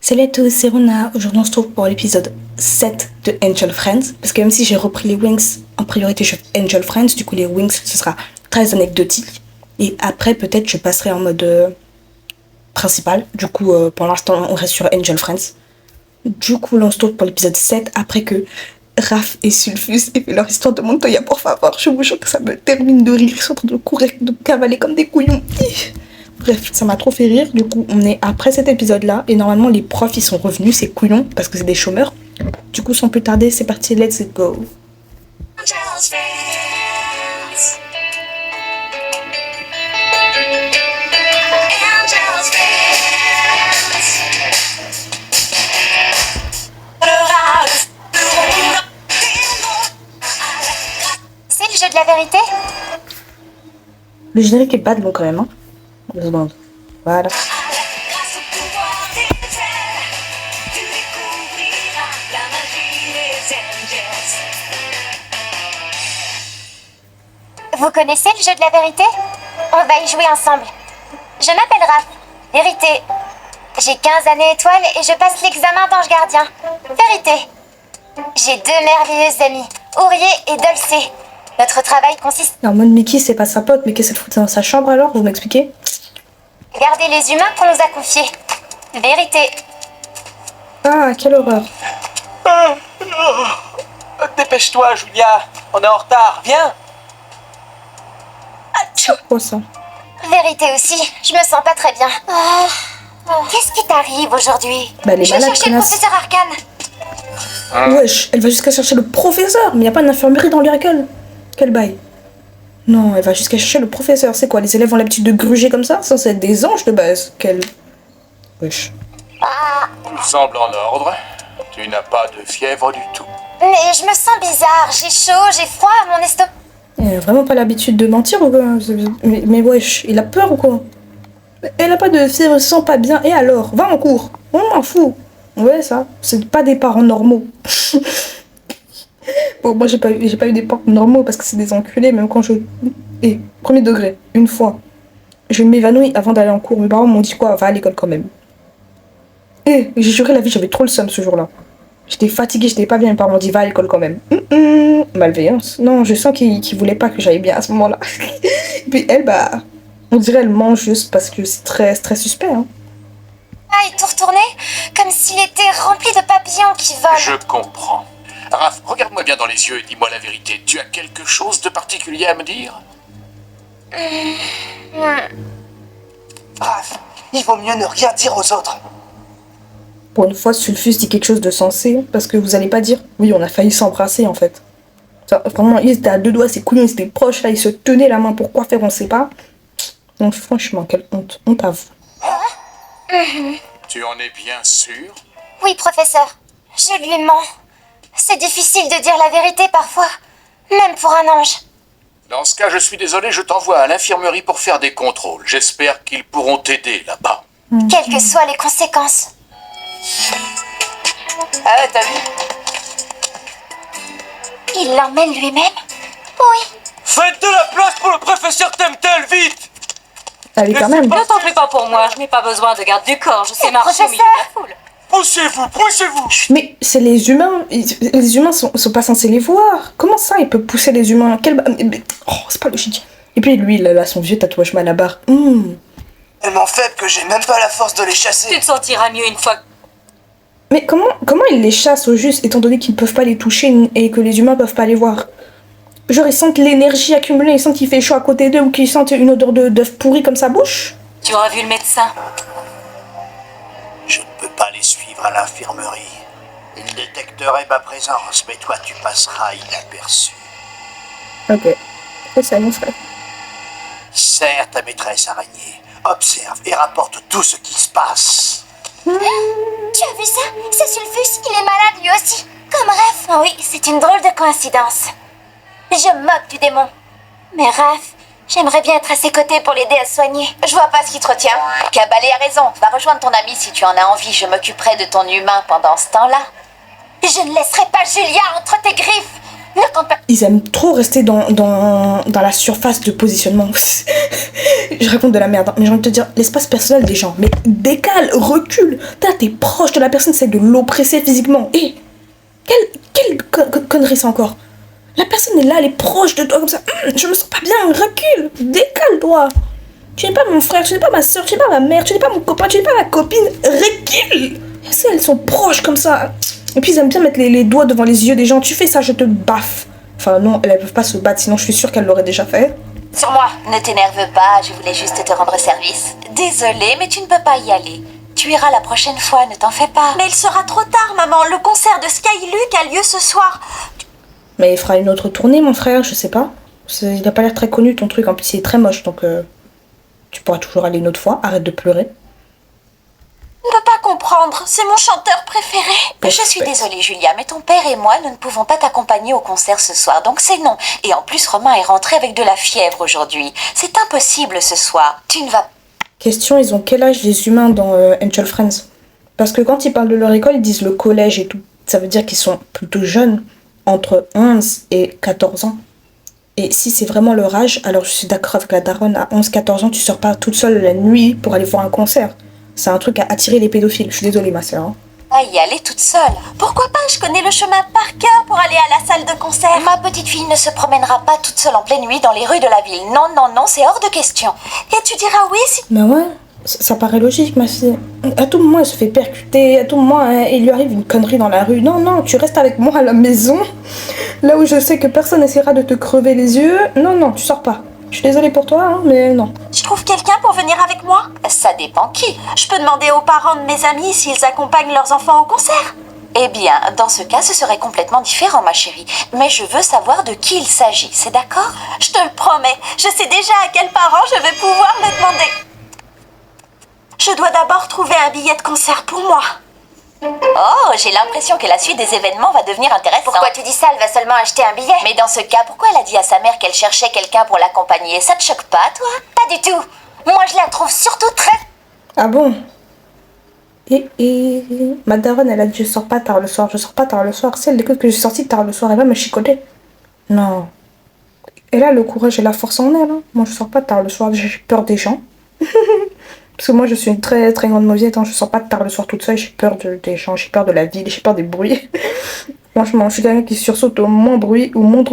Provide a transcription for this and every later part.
Salut à tous, c'est Rona. Aujourd'hui, on se trouve pour l'épisode 7 de Angel Friends. Parce que même si j'ai repris les Wings, en priorité, je fais Angel Friends. Du coup, les Wings, ce sera très anecdotique. Et après, peut-être, je passerai en mode principal. Du coup, pour l'instant, on reste sur Angel Friends. Du coup, là, on se trouve pour l'épisode 7 après que Raph et Sulfus aient fait leur histoire de Montoya, pour favor. Je vous jure que ça me termine de rire. Ils sont en train de courir, de cavaler comme des couillons. Bref, ça m'a trop fait rire. Du coup, on est après cet épisode-là. Et normalement, les profs, ils sont revenus. C'est couillon parce que c'est des chômeurs. Du coup, sans plus tarder, c'est parti. Let's go. C'est le jeu de la vérité? Le générique est pas de bon quand même. Hein. 2 secondes. Voilà. Vous connaissez le jeu de la vérité? On va y jouer ensemble. Je m'appelle Raph. Vérité. J'ai 15 années étoiles et je passe l'examen d'ange gardien. Vérité. J'ai 2 merveilleuses amies, Aurier et Dulcé. Notre travail consiste En mode Mickey, c'est pas sa pote, mais qu'est-ce qu'elle fout dans sa chambre alors? Vous m'expliquez? à garder les humains qu'on nous a confiés. Vérité. Ah, quelle horreur. Dépêche-toi, Julia. On est en retard. Viens. Quoi ça? Vérité aussi. Je me sens pas très bien. Qu'est-ce qui t'arrive aujourd'hui? Bah, elle est Je vais malade, chercher le connasse. professeur Arcane. Wesh, elle va jusqu'à chercher le professeur. Mais y a pas d'infirmerie dans l'école. Quel bail. Non, elle va jusqu'à chercher le professeur. C'est quoi? Les élèves ont l'habitude de gruger comme ça? Censé être des anges de base. Quel. Wesh. Tout semble en ordre. Tu n'as pas de fièvre du tout. Mais je me sens bizarre. J'ai chaud, j'ai froid, mon estomac. Elle a vraiment pas l'habitude de mentir ou quoi? Mais wesh, il a peur ou quoi? Elle a pas de fièvre, elle se sent pas bien. Et alors? Va en cours. On m'en fout. Ouais, ça. C'est pas des parents normaux. Bon, moi, j'ai pas eu des parents normaux parce que c'est des enculés, même quand je. Et, premier degré, une fois, je m'évanouis avant d'aller en cours. Mes parents m'ont dit quoi? Va à l'école quand même. Et j'ai juré la vie, j'avais trop le seum ce jour-là. J'étais fatiguée, j'étais pas bien. Mes parents m'ont dit va à l'école quand même. Malveillance. Non, je sens qu'ils voulaient pas que j'aille bien à ce moment-là. Et puis elle, bah, on dirait elle mange juste parce que c'est très, très suspect. Hein. Ah, il tout retourné comme s'il était rempli de papillons qui volent. Je comprends. Raph, regarde-moi bien dans les yeux et dis-moi la vérité. Tu as quelque chose de particulier à me dire? Raph, il vaut mieux ne rien dire aux autres. Pour une fois, Sulfus dit quelque chose de sensé parce que vous allez pas dire oui, on a failli s'embrasser en fait. Ça, vraiment, ils étaient à 2 doigts, ces couillons, ils étaient proches là, ils se tenaient la main pour quoi faire, on sait pas. Donc franchement, quelle honte. Honte à vous. Tu en es bien sûr? Oui, professeur. Je lui mens. C'est difficile de dire la vérité parfois, même pour un ange. Dans ce cas, je suis désolé, je t'envoie à l'infirmerie pour faire des contrôles. J'espère qu'ils pourront t'aider là-bas. Quelles que soient les conséquences. Ah, t'as vu? Il l'emmène lui-même? Oui. Faites de la place pour le professeur Temtel, vite! Allez, quand même. Ne t'en fais pas pour moi, je n'ai pas besoin de garde du corps, je sais marcher au milieu de la foule. Poussez-vous, poussez-vous! Mais c'est les humains. Les humains sont pas censés les voir. Comment ça, il peut pousser les humains? Oh, c'est pas logique. Et puis lui, il a son vieux tatouage malabar. Tellement faible que j'ai même pas la force de les chasser. Tu te sentiras mieux une fois. Mais comment ils les chassent au juste, étant donné qu'ils peuvent pas les toucher et que les humains peuvent pas les voir? Genre, ils sentent l'énergie accumulée, ils sentent qu'il fait chaud à côté d'eux ou qu'ils sentent une odeur d'œuf pourri comme sa bouche? Tu auras vu le médecin. Je ne peux pas les suivre à l'infirmerie. Ils détecteraient ma présence, mais toi tu passeras inaperçu. Ok. C'est ça, mon frère. Serre ta maîtresse araignée, observe et rapporte tout ce qui se passe. Tu as vu ça? C'est Sulfus, il est malade lui aussi. Comme Raph. Oui, c'est une drôle de coïncidence. Je me moque du démon. Mais Raph, j'aimerais bien être à ses côtés pour l'aider à se soigner. Je vois pas ce qui te retient. Cabalé a raison. Va rejoindre ton ami si tu en as envie. Je m'occuperai de ton humain pendant ce temps-là. Je ne laisserai pas Julia entre tes griffes. Ne compte pas. Ils aiment trop rester dans la surface de positionnement. Je raconte de la merde, hein, mais j'ai envie de te dire, l'espace personnel des gens, mais décale, recule. T'es proche de la personne, c'est de l'oppresser physiquement. Et quelle connerie c'est encore? La personne est là, elle est proche de toi comme ça. Je me sens pas bien, recule, décale-toi. Tu n'es pas mon frère, tu n'es pas ma soeur, tu n'es pas ma mère, tu n'es pas mon copain, tu n'es pas ma copine. Recule. Et si elles sont proches comme ça. Et puis ils aiment bien mettre les doigts devant les yeux des gens. Tu fais ça, je te baffe. Enfin non, elles peuvent pas se battre, sinon je suis sûre qu'elles l'auraient déjà fait. Sur moi. Ne t'énerve pas, je voulais juste te rendre service. Désolée, mais tu ne peux pas y aller. Tu iras la prochaine fois, ne t'en fais pas. Mais il sera trop tard, maman. Le concert de Skyluke a lieu ce soir. Mais il fera une autre tournée, mon frère, je sais pas. Il a pas l'air très connu ton truc, en plus il est très moche, donc tu pourras toujours aller une autre fois, arrête de pleurer. Je ne peux pas comprendre, c'est mon chanteur préféré. Je suis désolée, Julia, mais ton père et moi, nous ne pouvons pas t'accompagner au concert ce soir, donc c'est non. Et en plus, Romain est rentré avec de la fièvre aujourd'hui. C'est impossible ce soir. Tu ne vas... Question, ils ont quel âge les humains dans Angel Friends? Parce que quand ils parlent de leur école, ils disent le collège et tout. Ça veut dire qu'ils sont plutôt jeunes, entre 11 et 14 ans. Et si c'est vraiment leur âge, alors je suis d'accord avec la daronne, à 11-14 ans, tu sors pas toute seule la nuit pour aller voir un concert. C'est un truc à attirer les pédophiles. Je suis désolée, ma sœur. Hein. À y aller toute seule. Pourquoi pas? Je connais le chemin par cœur pour aller à la salle de concert. Ma petite fille ne se promènera pas toute seule en pleine nuit dans les rues de la ville. Non, non, non, c'est hors de question. Et tu diras oui si... Mais ouais, ça paraît logique, ma fille. À tout moment, elle se fait percuter. À tout moment, il lui arrive une connerie dans la rue. Non, non, tu restes avec moi à la maison. Là où je sais que personne essaiera de te crever les yeux. Non, non, tu sors pas. Je suis désolée pour toi, hein, mais non. Je trouve quelqu'un pour venir avec moi? Ça dépend qui. Je peux demander aux parents de mes amis s'ils accompagnent leurs enfants au concert. Eh bien, dans ce cas, ce serait complètement différent, ma chérie. Mais je veux savoir de qui il s'agit, c'est d'accord? Je te le promets, je sais déjà à quels parents je vais pouvoir me demander. Je dois d'abord trouver un billet de concert pour moi. Oh, j'ai l'impression que la suite des événements va devenir intéressante. Pourquoi tu dis ça? Elle va seulement acheter un billet. Mais dans ce cas, pourquoi elle a dit à sa mère qu'elle cherchait quelqu'un pour l'accompagner? Ça te choque pas, toi? Pas du tout. Moi, je la trouve surtout très... Ah bon? Et ma daronne, elle a dit je sors pas tard le soir, je sors pas tard le soir. Si elle découvre que je suis sortie tard le soir, elle va me chicoter. Non. Elle a le courage et la force en elle. Hein. Moi, je sors pas tard le soir, j'ai peur des gens. Parce que moi, je suis une très très grande mauvieuse. Hein. Je sors pas tard le soir toute seule, j'ai peur des gens, j'ai peur de la ville, j'ai peur des bruits. Franchement, je suis quelqu'un qui sursaute au moindre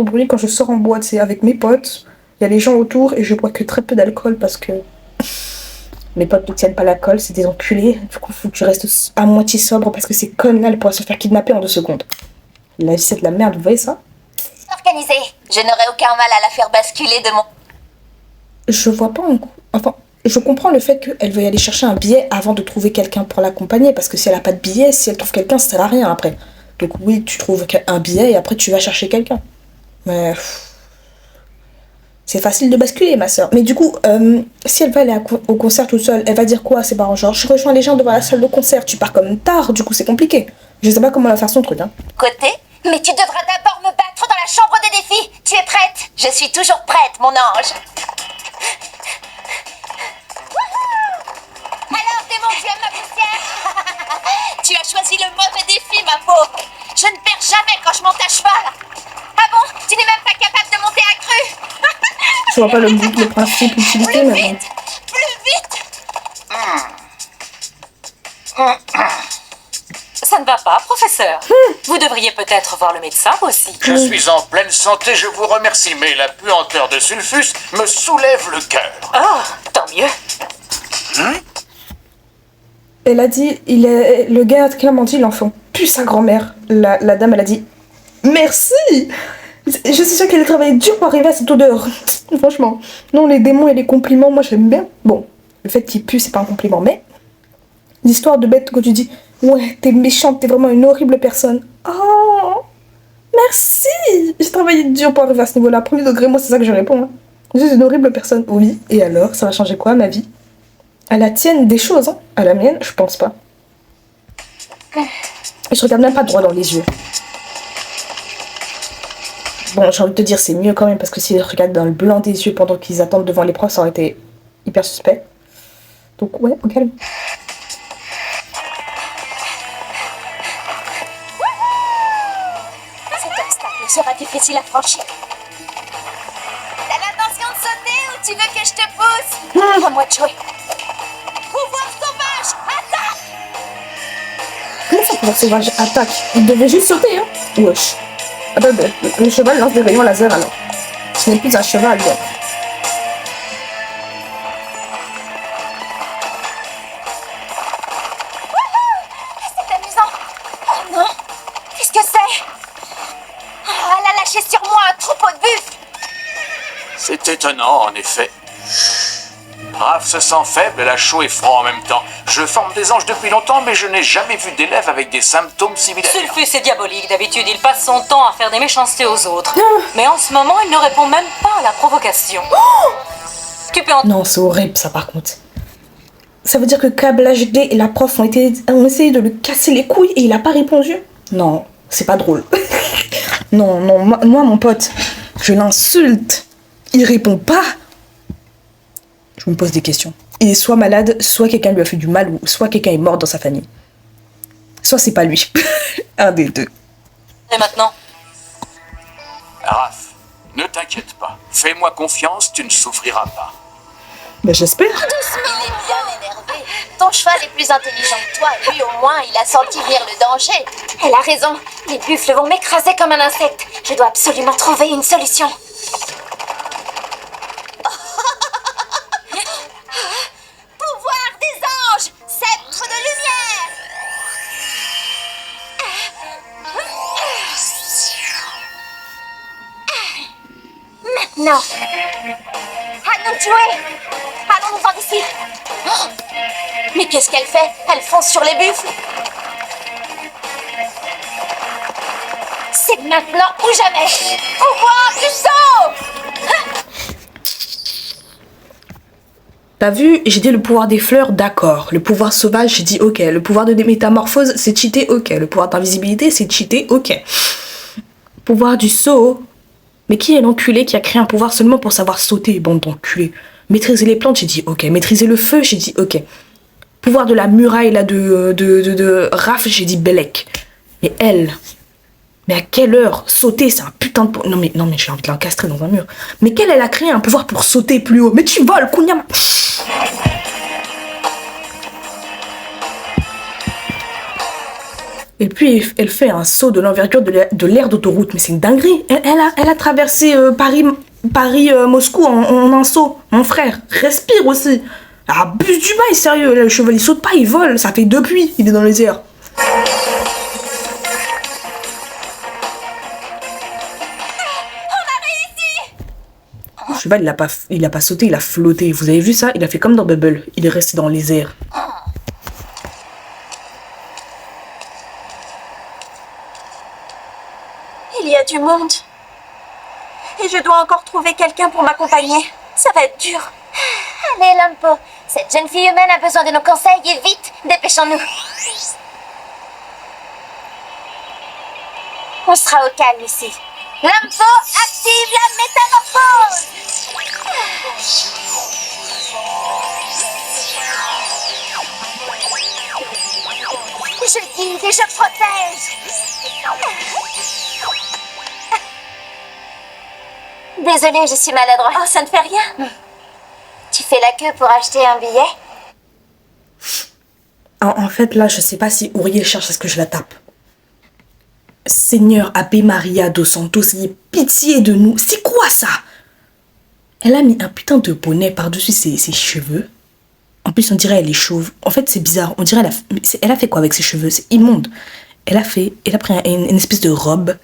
bruit quand je sors en boîte. C'est avec mes potes, il y a les gens autour et je bois que très peu d'alcool parce que mes potes ne tiennent pas l'alcool, c'est des enculés. Du coup, faut que tu restes à moitié sobre parce que ces connes-là, elles pourraient se faire kidnapper en 2 secondes. La vie, c'est de la merde, vous voyez ça? organisée. Je n'aurai aucun mal à la faire basculer de mon... Je vois pas en quoi. Enfin, je comprends le fait qu'elle veuille aller chercher un billet avant de trouver quelqu'un pour l'accompagner. Parce que si elle a pas de billet, si elle trouve quelqu'un, ça sert à rien après. Donc oui, tu trouves un billet et après tu vas chercher quelqu'un. Mais... c'est facile de basculer, ma soeur. Mais du coup, si elle va aller au concert toute seule, elle va dire quoi à ses parents? Genre, je rejoins les gens devant la salle de concert, tu pars comme tard, du coup c'est compliqué. Je sais pas comment elle va faire son truc, hein. Côté? Mais tu devras d'abord me battre dans la chambre des défis. Tu es prête? Je suis toujours prête, mon ange. Alors, démon, tu aimes ma poussière? Tu as choisi le mauvais défi, ma pauvre. Je ne perds jamais quand je monte à cheval. Ah bon? Tu n'es même pas capable de monter à cru? Je vois pas le but, le principe, l'utilité, mais bon. Plus vite. Ça ne va pas, professeur. Vous devriez peut-être voir le médecin aussi. Je suis en pleine santé, je vous remercie, mais la puanteur de sulfus me soulève le cœur. Ah, tant mieux. Elle a dit, le gars clairement dit, l'enfant pue sa grand-mère. La dame, elle a dit, merci. Je suis sûre qu'elle a travaillé dur pour arriver à cette odeur. Franchement. Non, les démons et les compliments, moi j'aime bien. Bon, le fait qu'il pue, c'est pas un compliment, mais l'histoire de bête quand tu dis, ouais, t'es méchante, t'es vraiment une horrible personne. Oh, merci. J'ai travaillé dur pour arriver à ce niveau-là. Premier degré, moi, c'est ça que je réponds. Hein. Je suis une horrible personne. Oui, et alors, ça va changer quoi, ma vie? À la tienne, des choses, hein. À la mienne, je pense pas. Et je regarde même pas droit dans les yeux. Bon, j'ai envie de te dire, c'est mieux quand même, parce que s'ils regardent dans le blanc des yeux pendant qu'ils attendent devant les profs, ça aurait été hyper suspect. Donc ouais, au calme. Cet obstacle sera difficile à franchir. T'as l'intention de sauter ou tu veux que je te pousse? À moi de jouer. Pouvoir sauvage, attaque! Comment ça, pouvoir sauvage attaque? Il devait juste sauter, hein? Wesh. Attends, le cheval lance des rayons laser alors. Ce n'est plus un cheval, donc. C'est amusant. Oh non, qu'est-ce que c'est? Oh, elle a lâché sur moi un troupeau de buffles. C'est étonnant, en effet. Raph se sent faible, elle a chaud et froid en même temps. Je forme des anges depuis longtemps, mais je n'ai jamais vu d'élève avec des symptômes similaires. Sulfus est diabolique. D'habitude, il passe son temps à faire des méchancetés aux autres. Mais en ce moment, il ne répond même pas à la provocation. Tu peux en... Non, c'est horrible ça par contre. Ça veut dire que Câble HD et la prof ont essayé de lui casser les couilles et il a pas répondu? Non, c'est pas drôle. Non, moi mon pote, je l'insulte. Il répond pas. Je me pose des questions. Il est soit malade, soit quelqu'un lui a fait du mal, ou soit quelqu'un est mort dans sa famille. Soit c'est pas lui. Un des deux. Et maintenant? Raph, ne t'inquiète pas. Fais-moi confiance, tu ne souffriras pas. Ben j'espère. Il est bien énervé. Ton cheval est plus intelligent que toi. Lui, au moins, il a senti venir le danger. Elle a raison. Les buffles vont m'écraser comme un insecte. Je dois absolument trouver une solution. Pouvoir des anges, sceptre de lumière. Maintenant, à nous de jouer. Allons-nous-en d'ici. Oh, mais qu'est-ce qu'elle fait? Elle fonce sur les buffles. C'est maintenant ou jamais. Pouvoir du saut. T'as vu, j'ai dit le pouvoir des fleurs, d'accord. Le pouvoir sauvage, j'ai dit ok. Le pouvoir de métamorphose, c'est cheaté, ok. Le pouvoir d'invisibilité, c'est cheaté, ok. Pouvoir du saut. Mais qui est l'enculé qui a créé un pouvoir seulement pour savoir sauter, bande d'enculés? Maîtriser les plantes, j'ai dit ok. Maîtriser le feu, j'ai dit ok. Pouvoir de la muraille là de Raph, j'ai dit Belek. Mais elle, mais à quelle heure sauter, c'est un putain de... Non mais j'ai envie de l'encastrer dans un mur. Mais qu'elle, elle a créé un pouvoir pour sauter plus haut. Mais tu voles, Kounyama. Et puis elle fait un saut de l'envergure de l'aire d'autoroute. Mais c'est une dinguerie. Elle a traversé Paris-Moscou en un saut. Mon frère, respire aussi. Abuse du bail, sérieux. Le cheval, il saute pas, il vole. Ça fait depuis, il est dans les airs. Le cheval, il a pas sauté, il a flotté. Vous avez vu ça? Il a fait comme dans Bubble. Il est resté dans les airs. Il y a du monde. Et je dois encore trouver quelqu'un pour m'accompagner. Ça va être dur. Allez, Lampo. Cette jeune fille humaine a besoin de nos conseils et vite, dépêchons-nous. On sera au calme ici. Lampo, active la métamorphose. Je guide et je protège. Désolée, je suis maladroite. Oh, ça ne fait rien. Tu fais la queue pour acheter un billet? En fait, là, je sais pas si Ouriel cherche à ce que je la tape. Seigneur Ave Maria dos Santos, ayez pitié de nous. C'est quoi ça? Elle a mis un putain de bonnet par-dessus ses cheveux. En plus, on dirait elle est chauve. En fait, c'est bizarre. On dirait elle a fait quoi avec ses cheveux? C'est immonde. Elle a pris une espèce de robe.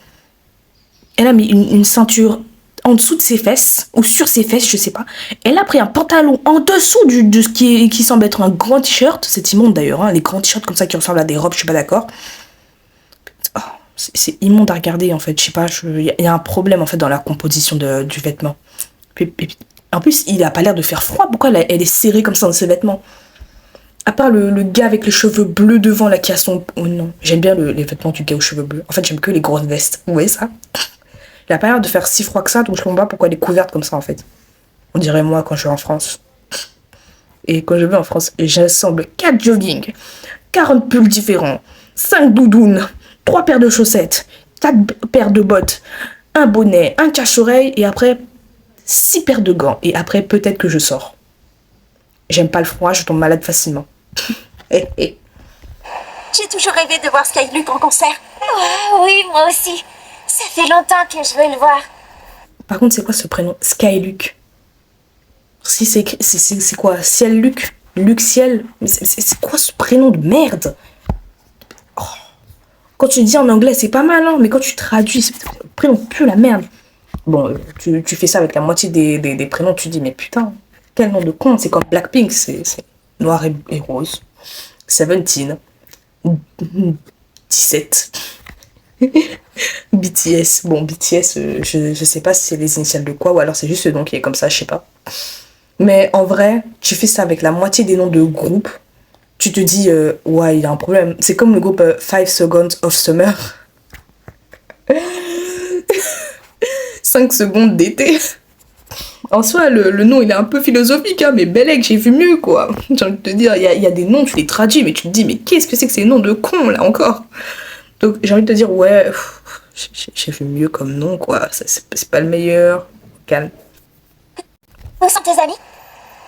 Elle a mis une ceinture en dessous de ses fesses, ou sur ses fesses, je sais pas. Elle a pris un pantalon en dessous de ce qui semble être un grand t-shirt. C'est immonde d'ailleurs, hein, les grands t-shirts comme ça qui ressemblent à des robes, je suis pas d'accord. Oh, c'est immonde à regarder en fait, je sais pas, il y a un problème en fait dans la composition du vêtement. En plus, il a pas l'air de faire froid, pourquoi elle est serrée comme ça dans ses vêtements? À part le gars avec les cheveux bleus devant là qui a son... Oh non, j'aime bien les vêtements du gars aux cheveux bleus. En fait, j'aime que les grosses vestes, vous voyez ça? Il a pas l'air de faire si froid que ça, donc je comprends pas pourquoi elle est couverte comme ça en fait. On dirait moi quand je vais en France. Et quand je vais en France, j'assemble 4 joggings, 40 pulls différents, 5 doudounes, 3 paires de chaussettes, 4 paires de bottes, un bonnet, un cache-oreille, et après 6 paires de gants. Et après, peut-être que je sors. J'aime pas le froid, je tombe malade facilement. J'ai toujours rêvé de voir Skyluke en concert. Oh, oui, moi aussi. Ça fait longtemps que je veux le voir. Par contre, c'est quoi ce prénom? Skyluke. Si c'est quoi? Ciel-Luc? Luc-Ciel? Mais c'est quoi ce prénom de merde? Oh. Quand tu dis en anglais, c'est pas mal, hein, mais quand tu traduis, le prénom pue la merde. Bon, tu fais ça avec la moitié des prénoms, tu dis, mais putain, quel nom de con, c'est comme Blackpink, c'est noir et rose. 17. 17. BTS. Bon, BTS, je sais pas si c'est les initiales de quoi, ou alors c'est juste le nom qui est comme ça, je sais pas. Mais en vrai, tu fais ça avec la moitié des noms de groupes, tu te dis, ouais, il y a un problème. C'est comme le groupe 5 Seconds of Summer. 5 secondes d'été. En soi, le nom, il est un peu philosophique, hein, mais Belek, j'ai vu mieux, quoi. J'ai envie de te dire, il y a des noms, tu les traduis, mais tu te dis, mais qu'est-ce que c'est que ces noms de cons, là, encore? Donc, j'ai envie de te dire, ouais, j'ai vu mieux comme nom, quoi. C'est pas le meilleur. Calme. Où sont tes amis?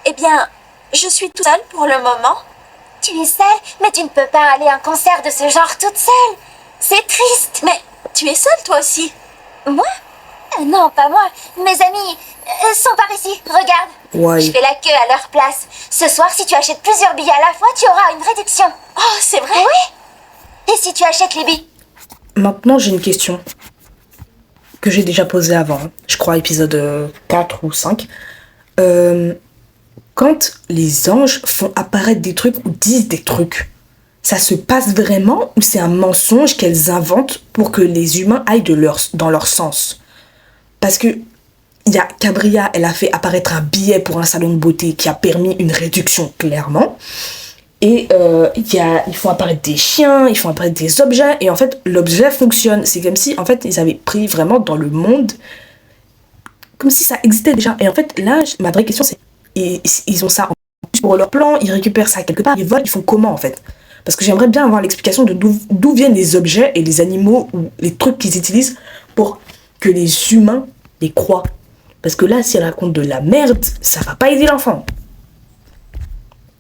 Eh bien, je suis toute seule pour le moment. Tu es seule, mais tu ne peux pas aller à un concert de ce genre toute seule. C'est triste. Mais tu es seule toi aussi. Moi? Non, pas moi. Mes amis sont par ici. Regarde. Ouais. Je fais la queue à leur place. Ce soir, si tu achètes plusieurs billets à la fois, tu auras une réduction. Oh, c'est vrai? Oui. Et si tu achètes les billets... Maintenant, j'ai une question que j'ai déjà posée avant. Je crois épisode 4 ou 5. Quand les anges font apparaître des trucs ou disent des trucs, ça se passe vraiment ou c'est un mensonge qu'elles inventent pour que les humains aillent dans leur sens? Parce que il y a Cabria, elle a fait apparaître un billet pour un salon de beauté qui a permis une réduction clairement. Et ils font apparaître des chiens, ils font apparaître des objets, et en fait l'objet fonctionne. C'est comme si en fait ils avaient pris vraiment dans le monde, comme si ça existait déjà. Et en fait là, ma vraie question c'est, ils ont ça en plus pour leur plan, ils récupèrent ça quelque part, ils volent, ils font comment en fait? Parce que j'aimerais bien avoir l'explication de d'où viennent les objets et les animaux ou les trucs qu'ils utilisent pour que les humains les croient. Parce que là, si elle raconte de la merde, ça va pas aider l'enfant.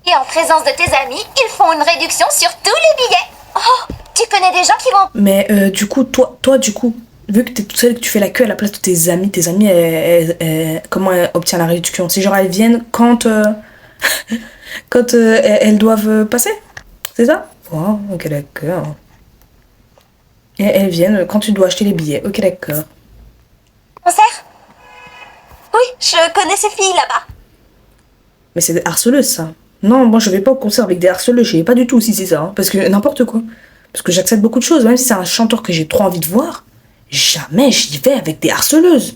Et en présence de tes amis, ils font une réduction sur tous les billets. Oh, tu connais des gens qui vont... Mais du coup, toi, du coup, vu que t'es toute seule et que tu fais la queue à la place de tes amis, comment elles obtiennent la réduction? C'est genre elles viennent quand elles doivent passer? C'est ça? Oh, ok, d'accord. Et elles viennent quand tu dois acheter les billets. Ok, d'accord. Concert? Oui, je connais ces filles là-bas. Mais c'est des harceleuses, ça. Non, moi je vais pas au concert avec des harceleuses, je sais pas du tout si c'est ça, hein, parce que n'importe quoi. Parce que j'accepte beaucoup de choses, même si c'est un chanteur que j'ai trop envie de voir, jamais j'y vais avec des harceleuses.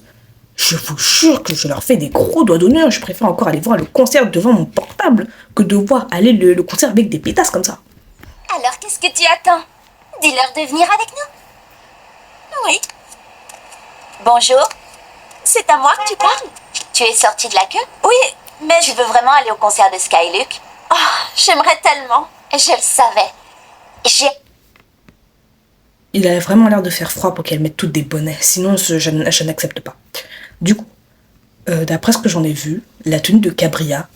Je vous jure que je leur fais des gros doigts d'honneur, je préfère encore aller voir le concert devant mon portable que de voir aller le concert avec des pétasses comme ça. Alors qu'est-ce que tu attends? Dis-leur de venir avec nous. Oui. Bonjour, C'est à moi que tu parles? tu es sortie de la queue? Oui, mais Tu veux vraiment aller au concert de Skyluke? Oh, j'aimerais tellement. Je le savais. Il a vraiment l'air de faire froid pour qu'elles mettent toutes des bonnets, sinon je n'accepte pas. Du coup, d'après ce que j'en ai vu, la tenue de Cabria,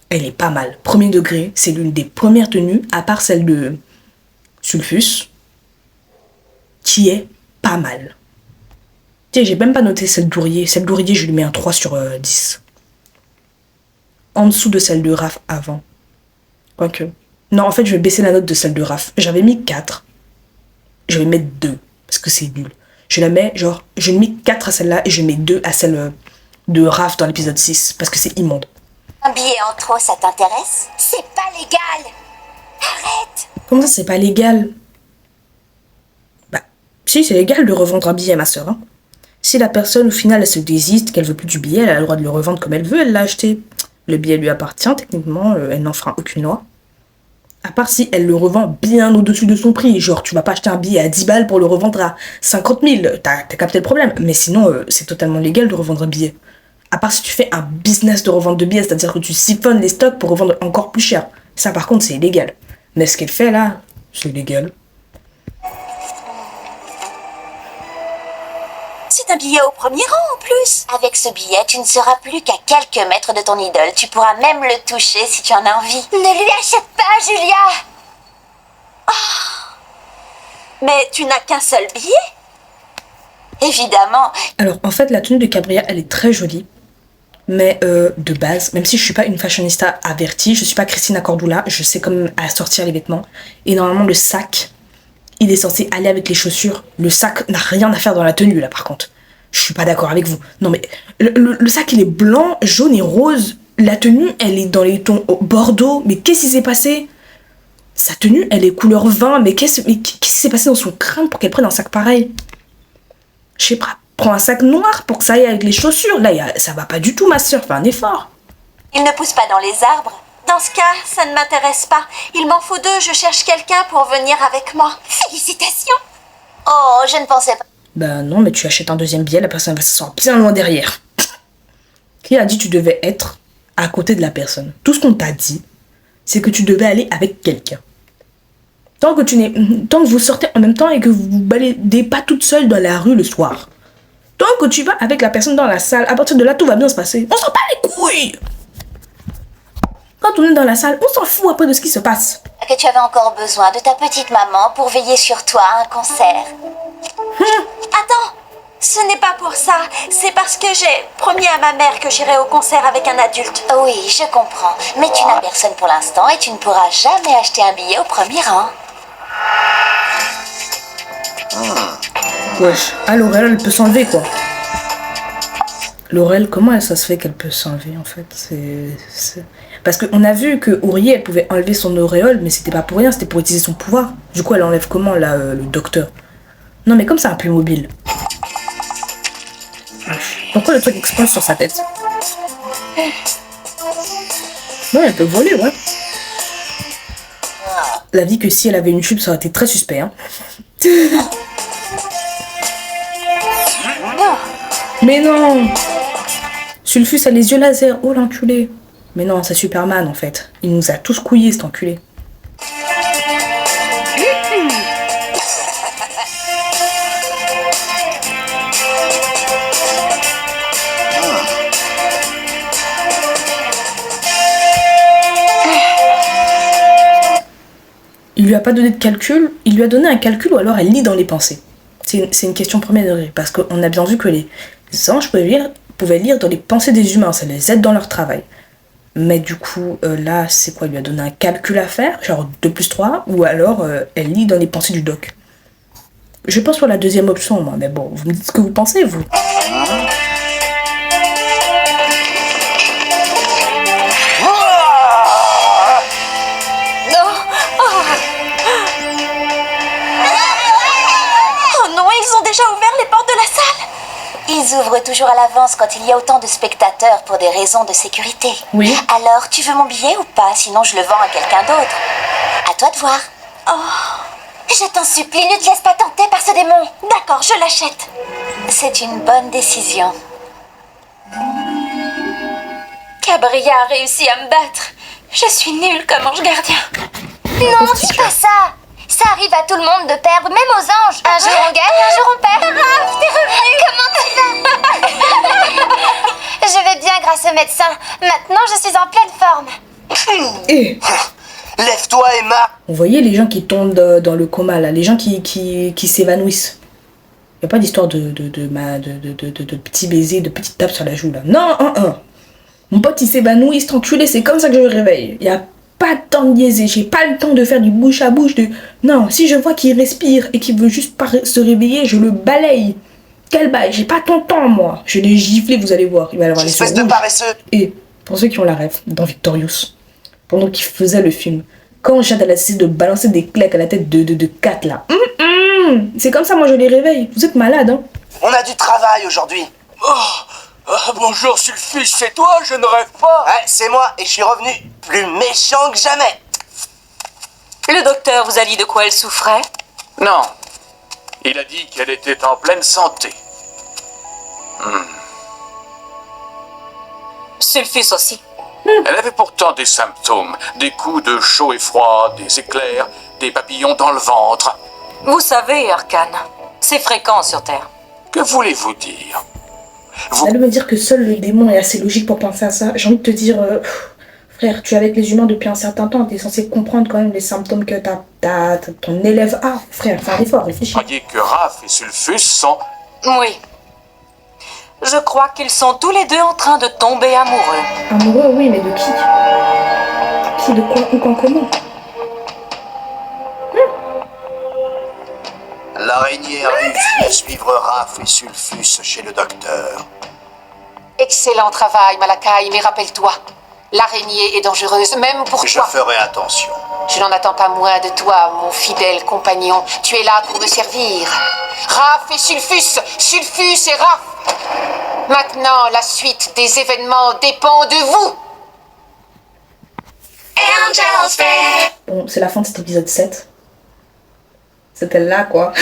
elle est pas mal. Premier degré, c'est l'une des premières tenues, à part celle de Sulfus, qui est pas mal. Tiens, j'ai même pas noté celle d'Ourier. Celle d'Ourier, je lui mets un 3 sur 10. En dessous de celle de Raph avant. Quoique. Non, en fait, je vais baisser la note de celle de Raph. J'avais mis 4. Je vais mettre 2, parce que c'est nul. Je la mets, genre, je mets 4 à celle-là et je mets 2 à celle de Raph dans l'épisode 6, parce que c'est immonde. Un billet en trop, ça t'intéresse? C'est pas légal. Arrête. Comment ça, c'est pas légal? Bah, si, c'est légal de revendre un billet, ma soeur. Hein. Si la personne, au final, elle se désiste, qu'elle veut plus du billet, elle a le droit de le revendre comme elle veut, elle l'a acheté. Le billet lui appartient, techniquement, elle n'en fera aucune loi. À part si elle le revend bien au-dessus de son prix. Genre, tu vas pas acheter un billet à 10 balles pour le revendre à 50 000. T'as capté le problème. Mais sinon, c'est totalement légal de revendre un billet. À part si tu fais un business de revente de billets, c'est-à-dire que tu siphonnes les stocks pour revendre encore plus cher. Ça, par contre, c'est illégal. Mais ce qu'elle fait là, c'est légal. C'est un billet au premier rang en plus. Avec ce billet, tu ne seras plus qu'à quelques mètres de ton idole. Tu pourras même le toucher si tu en as envie. Ne lui achète pas, Julia! Mais tu n'as qu'un seul billet. Évidemment. Alors, en fait, la tenue de Cabria, elle est très jolie. Mais de base, même si je suis pas une fashionista avertie, je suis pas Christina Cordula, je sais quand même assortir les vêtements. Et normalement, le sac, il est censé aller avec les chaussures. Le sac n'a rien à faire dans la tenue, là, par contre. Je suis pas d'accord avec vous. Non, mais le sac, il est blanc, jaune et rose. La tenue, elle est dans les tons bordeaux. Mais qu'est-ce qui s'est passé? Sa tenue, elle est couleur vin. Mais qu'est-ce qui s'est passé dans son crâne pour qu'elle prenne un sac pareil? Je sais pas. Prends un sac noir pour que ça aille avec les chaussures. Là, ça va pas du tout, ma soeur. Fais un effort. Il ne pousse pas dans les arbres. Dans ce cas, ça ne m'intéresse pas. Il m'en faut 2, je cherche quelqu'un pour venir avec moi. Félicitations! Oh, je ne pensais pas. Bah non, mais tu achètes un deuxième billet, la personne va se sentir bien loin derrière. Qui a dit que tu devais être à côté de la personne? Tout ce qu'on t'a dit, c'est que tu devais aller avec quelqu'un. Tant que vous sortez en même temps et que vous vous baladez pas toute seule dans la rue le soir. Tant que tu vas avec la personne dans la salle, à partir de là, tout va bien se passer. On s'en bat les couilles! Quand on est dans la salle, on s'en fout après de ce qui se passe. Que tu avais encore besoin de ta petite maman pour veiller sur toi à un concert. Attends, ce n'est pas pour ça. C'est parce que j'ai promis à ma mère que j'irai au concert avec un adulte. Oui, je comprends. Mais tu n'as personne pour l'instant et tu ne pourras jamais acheter un billet au premier rang. Wesh, ah Laurel, elle peut s'enlever quoi. Laurel, comment ça se fait qu'elle peut s'enlever en fait? Parce qu'on a vu que Ourier, elle pouvait enlever son auréole, mais c'était pas pour rien, c'était pour utiliser son pouvoir. Du coup, elle enlève comment là, le docteur? Non mais comme c'est un peu mobile. Pourquoi le truc explose sur sa tête? Ouais, elle peut voler, ouais. La vie que si elle avait une jupe, ça aurait été très suspect, hein. Mais non! Sulfus a les yeux laser, oh l'enculé! Mais non, c'est Superman en fait. Il nous a tous couillés cet enculé. Il lui a pas donné de calcul, il lui a donné un calcul ou alors elle lit dans les pensées. C'est une question premier degré, parce qu'on a bien vu que les anges pouvaient lire dans les pensées des humains, ça les aide dans leur travail. Mais du coup, là, c'est quoi? Il lui a donné un calcul à faire, genre 2 plus 3, ou alors elle lit dans les pensées du doc. Je pense pour la deuxième option, moi, mais bon, vous me dites ce que vous pensez, vous. Déjà ouvert les portes de la salle. Ils ouvrent toujours à l'avance quand il y a autant de spectateurs pour des raisons de sécurité. Oui. Alors, tu veux mon billet ou pas? Sinon, je le vends à quelqu'un d'autre. À toi de voir. Je t'en supplie, ne te laisse pas tenter par ce démon. D'accord, je l'achète. C'est une bonne décision. Cabria a réussi à me battre. Je suis nulle comme ange gardien. Non, dis pas ça. Ça arrive à tout le monde de perdre, même aux anges. Un jour on gagne, un jour on perd. Raph, t'es revenu. Comment tu vas? Je vais bien grâce au médecin. Maintenant, je suis en pleine forme. Et Lève-toi, Emma. vous voyez les gens qui tombent dans le coma, là, les gens qui s'évanouissent. Il n'y a pas d'histoire de petits baisers, de petites tapes sur la joue, là. Non, Mon pote, il s'évanouit, il s'est enculé, c'est comme ça que je le réveille. Il y a pas de temps de niaiser, j'ai pas le temps de faire du bouche à bouche de... Non, si je vois qu'il respire et qu'il veut juste pas se réveiller, je le balaye. Quel bail, j'ai pas ton temps, moi. Je l'ai giflé, vous allez voir. Il va avoir les yeux Espèce de rouges. paresseux. Et, pour ceux qui ont la rêve, dans Victorious, pendant qu'il faisait le film, quand Jade a essayé de balancer des claques à la tête de Kat, là. C'est comme ça, moi, je les réveille. Vous êtes malade, hein. On a du travail aujourd'hui. Bonjour Sulfus, c'est toi? Je ne rêve pas. Ouais, c'est moi et je suis revenu plus méchant que jamais. Le docteur vous a dit de quoi elle souffrait? Non. Il a dit qu'elle était en pleine santé. Sulfus aussi. Elle avait pourtant des symptômes. Des coups de chaud et froid, des éclairs, des papillons dans le ventre. Vous savez, Arcane, c'est fréquent sur Terre. Que voulez-vous dire? Vous allez me dire que seul le démon est assez logique pour penser à ça. J'ai envie de te dire, frère, tu es avec les humains depuis un certain temps, tu es censé comprendre quand même les symptômes que ton élève a. Frère, fais un effort, réfléchis. Vous croyez que Raph et Sulfus sont... Oui. Je crois qu'ils sont tous les deux en train de tomber amoureux. Amoureux, oui, mais de qui? Qui, de quoi, ou quand, comment? L'araignée a réussi à suivre Raph et Sulfus chez le docteur. Excellent travail, Malakai, mais rappelle-toi, l'araignée est dangereuse, même pour Je toi. ferai attention. Je n'en attends pas moins de toi, mon fidèle compagnon. Tu es là pour me servir. Raph et Sulfus, Sulfus et Raph. Maintenant, la suite des événements dépend de vous. Bon, c'est la fin de cet épisode 7. C'était là, quoi.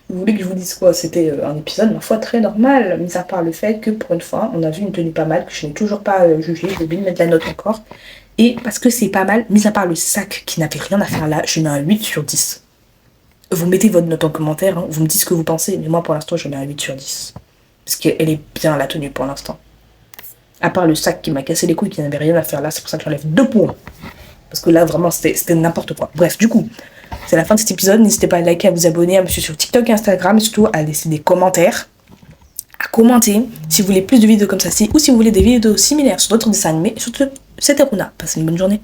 Vous voulez que je vous dise quoi? C'était un épisode, ma foi, très normal, mis à part le fait que, pour une fois, on a vu une tenue pas mal, que je n'ai toujours pas jugée, j'ai oublié de mettre la note encore. Et parce que c'est pas mal, mis à part le sac qui n'avait rien à faire là, je mets un 8 sur 10. Vous mettez votre note en commentaire, hein, vous me dites ce que vous pensez, mais moi, pour l'instant, je mets un 8 sur 10. Parce qu'elle est bien, la tenue, pour l'instant. À part le sac qui m'a cassé les couilles, qui n'avait rien à faire là, c'est pour ça que j'enlève 2 points. Parce que là, vraiment, c'était n'importe quoi. Bref, du coup, c'est la fin de cet épisode. N'hésitez pas à liker, à vous abonner, à me suivre sur TikTok et Instagram, et surtout à laisser des commentaires, à commenter si vous voulez plus de vidéos comme ça, ou si vous voulez des vidéos similaires sur d'autres dessins animés. Et surtout, c'était Runa. Passez une bonne journée.